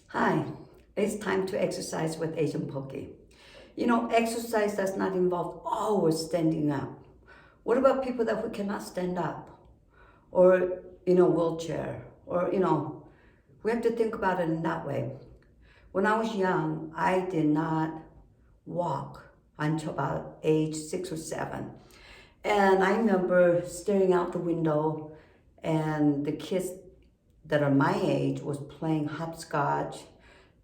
Hi, it's time to exercise with Asian Pokey. You know, exercise does not involve always standing up. What about people that who cannot stand up or in a wheelchair or, we have to think about it in that way. When I was young, I did not walk until about age 6 or 7. And I remember staring out the window and the kids that are my age was playing hopscotch,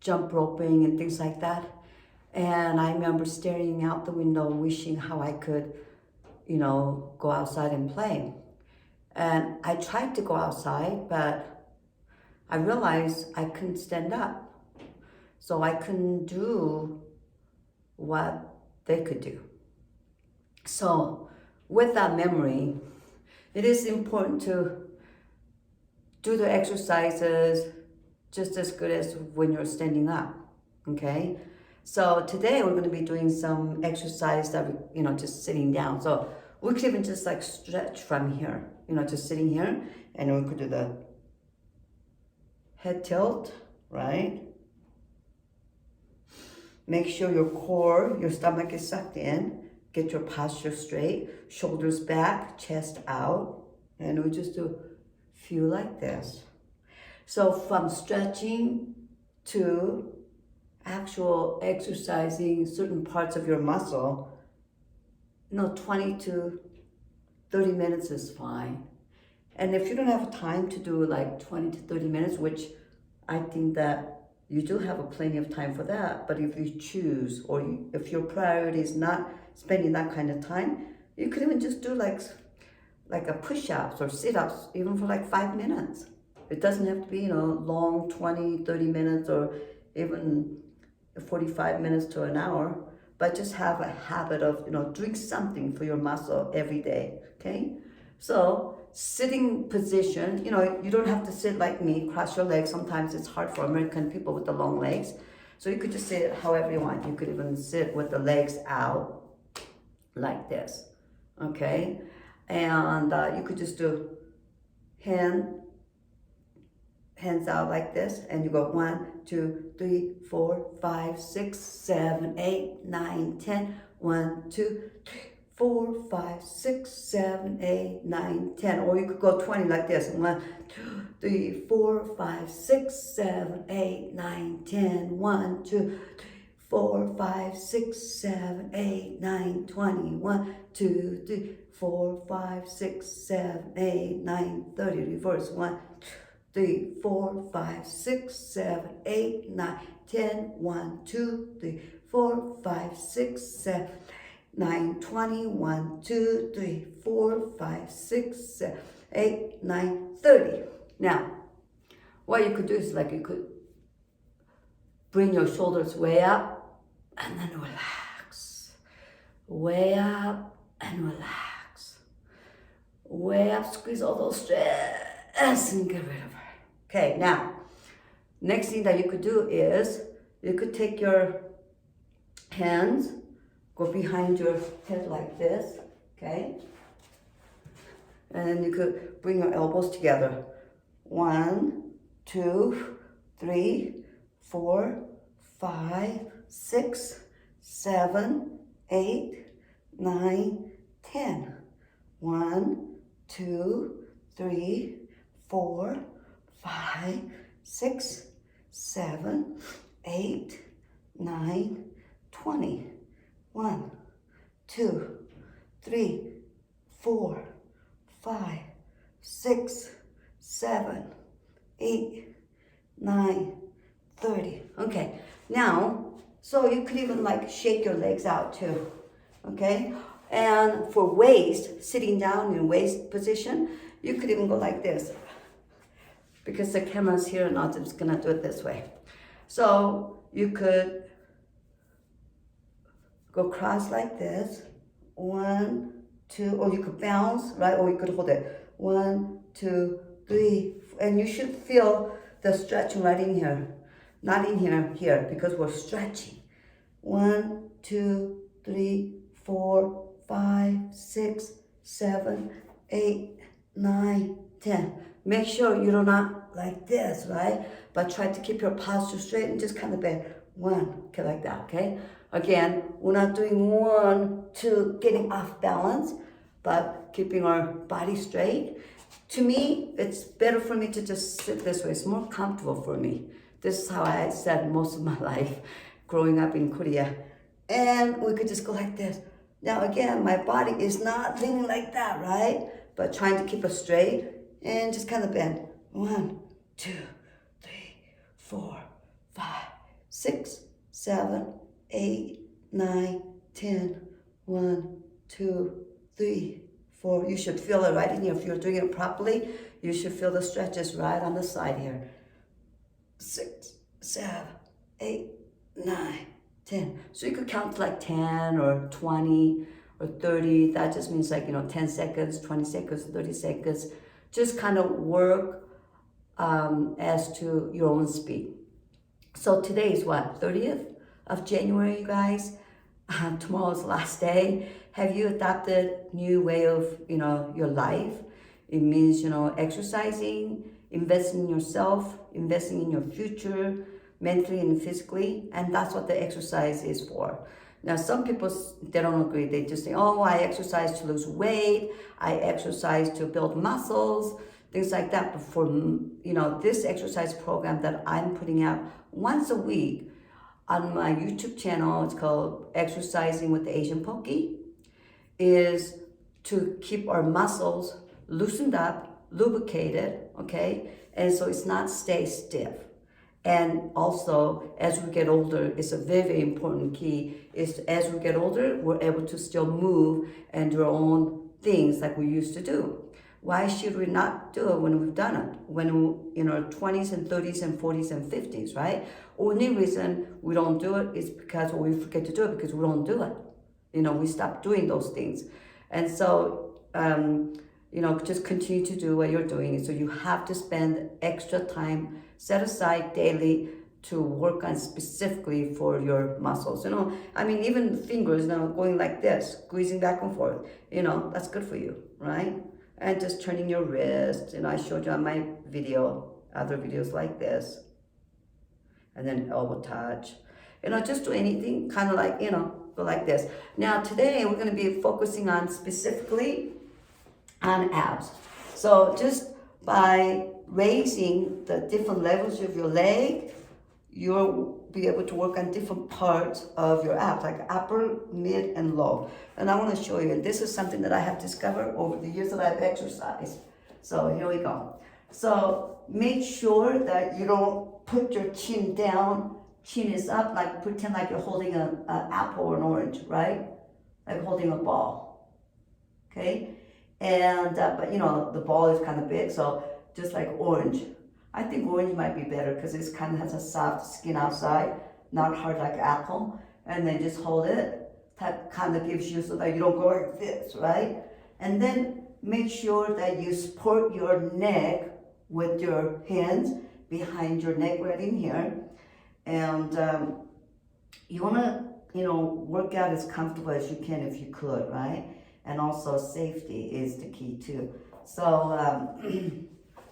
jump roping and things like that. And I remember staring out the window wishing how I could, go outside and play. And I tried to go outside, but I realized I couldn't stand up. So I couldn't do what they could do. So with that memory, it is important to do the exercises just as good as when you're standing up, okay? So today we're gonna be doing some exercise that, just sitting down. So we could even just like stretch from here, just sitting here, and we could do the head tilt, right? Make sure your core, your stomach is sucked in. Get your posture straight, shoulders back, chest out, and we just do a few like this. So from stretching to actual exercising certain parts of your muscle, 20 to 30 minutes is fine. And if you don't have time to do like 20 to 30 minutes, which I think that you do have a plenty of time for that, but if you choose or if your priority is not spending that kind of time, you could even just do like a push-ups or sit-ups even for like 5 minutes. It doesn't have to be, long 20, 30 minutes or even 45 minutes to an hour, but just have a habit of, doing something for your muscle every day, okay? So sitting position, you don't have to sit like me, cross your legs. Sometimes it's hard for American people with the long legs. So you could just sit however you want. You could even sit with the legs out like this, okay? And you could just do hands out like this, and you go 1, 2, 3, 4, 5, 6, 7, 8, 9, 10. 1, 2, 3, 4, 5, 6, 7, 8, 9, 10. Or you could go 20 like this. 1, 2, 3, 4, 5, 6, 7, 8, 9, 10. 1, 2, 3, 4, 5, 6, 7, 8, 9, 20. 1, 2, 3, 4, 5, 6, 7, 8, 9, 30. Reverse. 1, 3, 4, 5, 6, 7, 8, 9, 10. 1, 2, 3, 4, 5, 6, 7, 9, 20. 1, 2, 3, 4, 5, 6, 7, 8, 9, 30. Now, what you could do is like you could bring your shoulders way up and then relax. Way up and relax. Way up, squeeze all those stress and get rid of it. Okay, now, next thing that you could do is you could take your hands, go behind your head like this, okay? And then you could bring your elbows together. 1, 2, 3, 4, 5, 6, 7, 8, 9, 10. 1, 2, 3, 4, 5, 6, 7, 8, 9, 20. 1, 2, 3, 4, 5, 6, 7, 8, 9, 30. Okay, now, so you could even like shake your legs out too, okay? And for waist, sitting down in waist position, you could even go like this. Because the camera's here and I'm just gonna do it this way. So you could go cross like this. 1, 2, or you could bounce, right? Or you could hold it. 1, 2, 3, and you should feel the stretching right in here. Not in here, because we're stretching. 1, 2, 3, 4, 5, 6, 7, 8, 9, 10. Make sure you're not like this, right? But try to keep your posture straight and just kind of bend. One, okay, like that, okay? Again, we're not doing 1, 2, getting off balance, but keeping our body straight. To me, it's better for me to just sit this way. It's more comfortable for me. This is how I sat most of my life growing up in Korea. And we could just go like this. Now again, my body is not leaning like that, right? But trying to keep it straight and just kind of bend. 1, 2, 3, 4, 5, 6, 7, 8, 9, 10. 1, 2, 3, 4. You should feel it right in here. If you're doing it properly, you should feel the stretches right on the side here. 6, 7, 8, 9, 10. So you could count like 10 or 20 or 30. That just means like, 10 seconds, 20 seconds, 30 seconds. Just kind of work as to your own speed. So today is what, 30th of January, you guys? Tomorrow's the last day. Have you adopted new way of, your life? It means, exercising, investing in yourself, investing in your future, mentally and physically, and that's what the exercise is for. Now, some people, they don't agree. They just say, oh, I exercise to lose weight, I exercise to build muscles, things like that. But for, this exercise program that I'm putting out once a week on my YouTube channel, it's called Exercising with the Asian Pokey, is to keep our muscles loosened up, lubricated, okay? And so it's not stay stiff. And also, as we get older, it's a very, very important key, is as we get older, we're able to still move and do our own things like we used to do. Why should we not do it when we've done it? When we're in our 20s and 30s and 40s and 50s, right? Only reason we don't do it is because, or we forget to do it because we don't do it. We stop doing those things. And so, just continue to do what you're doing. So you have to spend extra time set aside daily to work on specifically for your muscles. Even fingers, going like this, squeezing back and forth, that's good for you, right? And just turning your wrist, I showed you on my video, other videos like this. And then elbow touch. Just do anything, kind of like, go like this. Now today we're going to be focusing on specifically on abs. So just by raising the different levels of your leg, you'll be able to work on different parts of your abs, like upper, mid, and low. And I want to show you, and this is something that I have discovered over the years that I've exercised. So here we go. So make sure that you don't put your chin down, chin is up, like pretend like you're holding an apple or an orange, right? Like holding a ball, okay? And, but the ball is kind of big, so just like orange. I think orange might be better because it kind of has a soft skin outside, not hard like apple. And then just hold it. That kind of gives you so that you don't go like this, right? And then make sure that you support your neck with your hands behind your neck right in here. And you want to, work out as comfortable as you can if you could, right? And also safety is the key too. So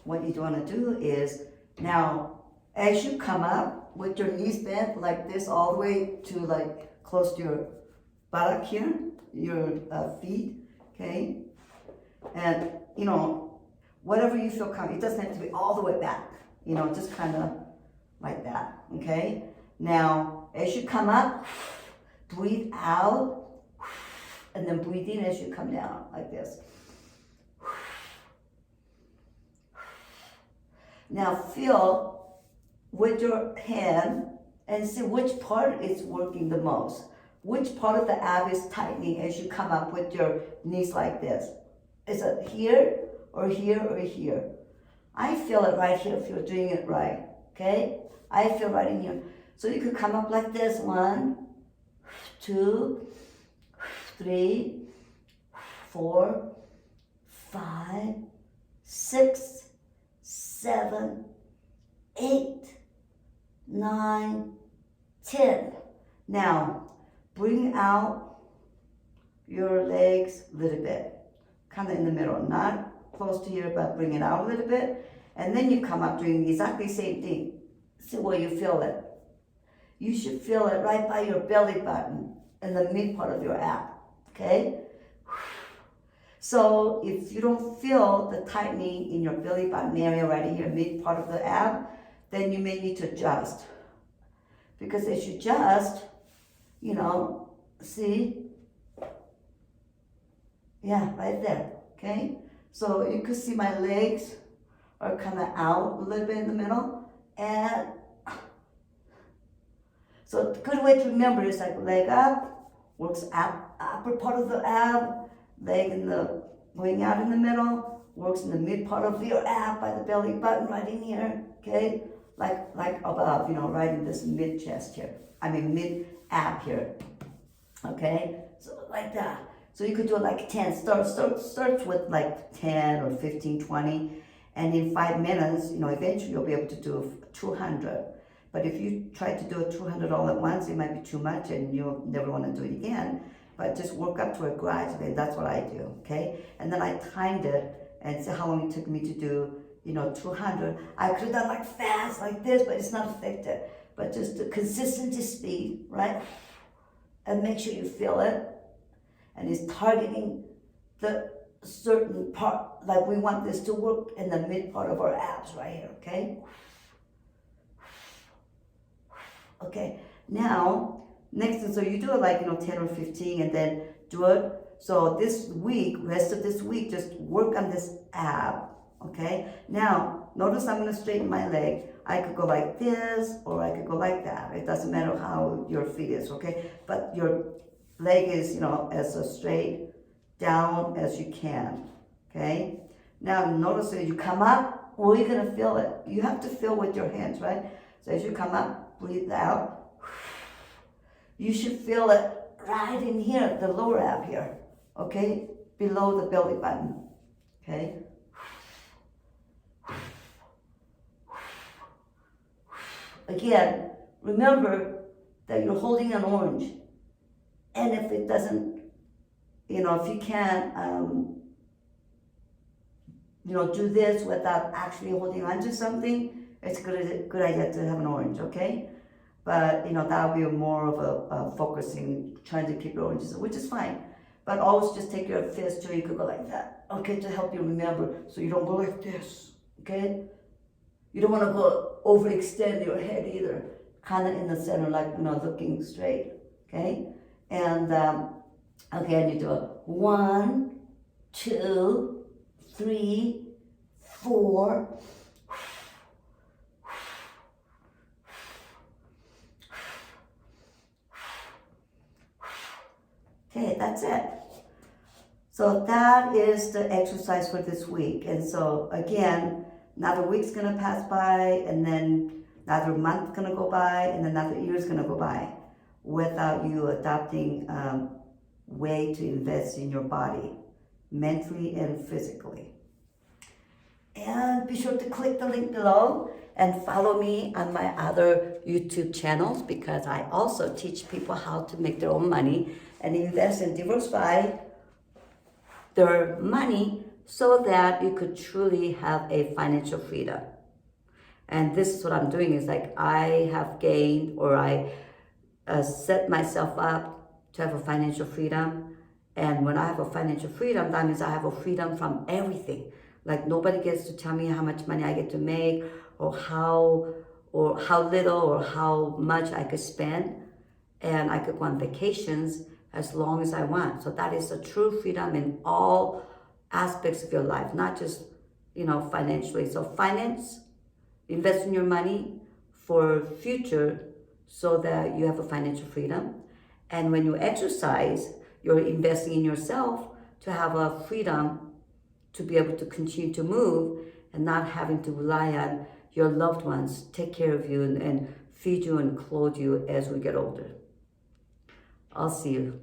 what you want to do is, now as you come up with your knees bent like this all the way to like close to your buttock here, your feet, okay? And whatever you feel comfortable, it doesn't have to be all the way back, just kind of like that, okay? Now, as you come up, breathe out, and then breathe in as you come down, like this. Now feel with your hand and see which part is working the most. Which part of the ab is tightening as you come up with your knees like this. Is it here or here or here? I feel it right here if you're doing it right, okay? I feel right in here. So you could come up like this, 1, 2, 3, 4, 5, 6, 7, 8, 9, 10. Now, bring out your legs a little bit, kind of in the middle, not close to here, but bring it out a little bit. And then you come up doing exactly the same thing. See where you feel it. You should feel it right by your belly button in the mid part of your ab, okay? So if you don't feel the tightening in your belly button area right here, mid part of the ab, then you may need to adjust. Because as you adjust, see? Yeah, right there, okay? So you can see my legs are kind of out a little bit in the middle. And so a good way to remember is like leg up, works upper part of the ab, leg going out in the middle, works in the mid part of your ab by the belly button right in here, okay? Like above, right in this mid chest here. Mid ab here, okay? So like that. So you could do it like 10. Starts with like 10 or 15, 20. And in 5 minutes, eventually you'll be able to do 200. But if you try to do a 200 all at once, it might be too much and you'll never want to do it again. But just work up to it gradually. That's what I do, okay? And then I timed it and see how long it took me to do, 200. I could have done like fast, like this, but it's not effective. But just the consistency speed, right? And make sure you feel it. And it's targeting the certain part, like we want this to work in the mid part of our abs right here, okay? Okay, now, next, so you do it like, 10 or 15 and then do it. So this week, rest of this week, just work on this ab, okay? Now, notice I'm gonna straighten my leg. I could go like this or I could go like that. It doesn't matter how your feet is, okay? But your leg is, as straight down as you can, okay? Now notice that you come up, well, you're gonna feel it. You have to feel with your hands, right? So as you come up, breathe out. You should feel it right in here, the lower ab here, okay? Below the belly button, okay? Again, remember that you're holding an orange. And if it doesn't, if you can't, do this without actually holding on to something, it's a good idea to have an orange, okay? But, that'll be more of a focusing, trying to keep your oranges, which is fine. But always just take your fist so you could go like that, okay, to help you remember, so you don't go like this, okay? You don't want to go overextend your head either, kind of in the center, like, looking straight, okay? And, okay, and you do it. 1, 2, 3, 4. Okay, that's it. So that is the exercise for this week. And so again, another week's gonna pass by, and then another month gonna go by, and another year's gonna go by without you adopting way to invest in your body, mentally and physically. And be sure to click the link below and follow me on my other YouTube channels, because I also teach people how to make their own money and invest and diversify their money so that you could truly have a financial freedom. And this is what I'm doing, is like I have gained, or I set myself up to have a financial freedom. And when I have a financial freedom, that means I have a freedom from everything. Like nobody gets to tell me how much money I get to make, or how little or how much I could spend. And I could go on vacations as long as I want. So that is a true freedom in all aspects of your life, not just, financially. So finance, invest in your money for future so that you have a financial freedom. And when you exercise, you're investing in yourself to have a freedom to be able to continue to move and not having to rely on your loved ones take care of you and feed you and clothe you as we get older. I'll see you.